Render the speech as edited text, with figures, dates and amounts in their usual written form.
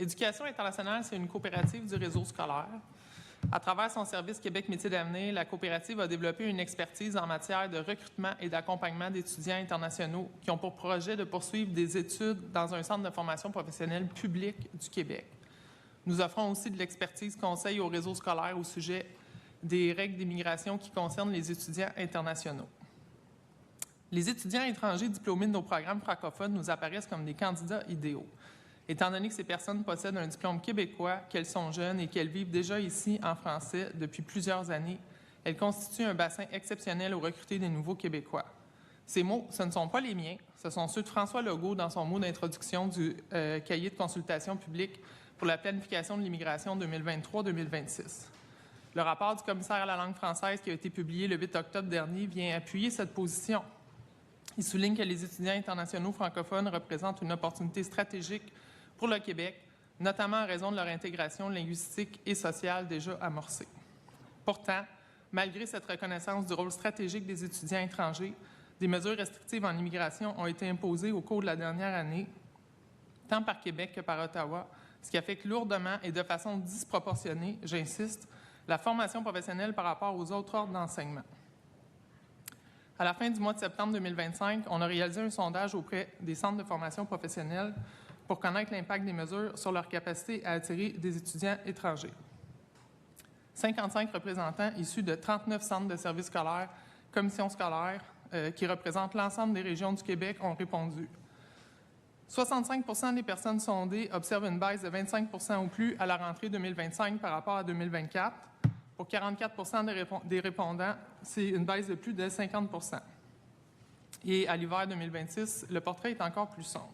Éducation internationale, c'est une coopérative du réseau scolaire. À travers son service Québec Métiers d'avenir, la coopérative a développé une expertise en matière de recrutement et d'accompagnement d'étudiants internationaux qui ont pour projet de poursuivre des études dans un centre de formation professionnelle public du Québec. Nous offrons aussi de l'expertise conseil au réseau scolaire au sujet des règles d'immigration qui concernent les étudiants internationaux. Les étudiants étrangers diplômés de nos programmes francophones nous apparaissent comme des candidats idéaux. Étant donné que ces personnes possèdent un diplôme québécois, qu'elles sont jeunes et qu'elles vivent déjà ici en français depuis plusieurs années, elles constituent un bassin exceptionnel au recruter des nouveaux Québécois. Ces mots, ce ne sont pas les miens, ce sont ceux de François Legault dans son mot d'introduction du cahier de consultation publique pour la planification de l'immigration 2023-2026. Le rapport du commissaire à la langue française qui a été publié le 8 octobre dernier vient appuyer cette position. Il souligne que les étudiants internationaux francophones représentent une opportunité stratégique pour le Québec, notamment en raison de leur intégration linguistique et sociale déjà amorcée. Pourtant, malgré cette reconnaissance du rôle stratégique des étudiants étrangers, des mesures restrictives en immigration ont été imposées au cours de la dernière année, tant par Québec que par Ottawa, ce qui affecte lourdement et de façon disproportionnée, j'insiste, la formation professionnelle par rapport aux autres ordres d'enseignement. À la fin du mois de septembre 2025, on a réalisé un sondage auprès des centres de formation professionnelle pour connaître l'impact des mesures sur leur capacité à attirer des étudiants étrangers. 55 représentants issus de 39 centres de services scolaires, commissions scolaires, qui représentent l'ensemble des régions du Québec, ont répondu. 65 % des personnes sondées observent une baisse de 25 % ou plus à la rentrée 2025 par rapport à 2024. Pour 44 % des répondants, c'est une baisse de plus de 50 %. Et à l'hiver 2026, le portrait est encore plus sombre.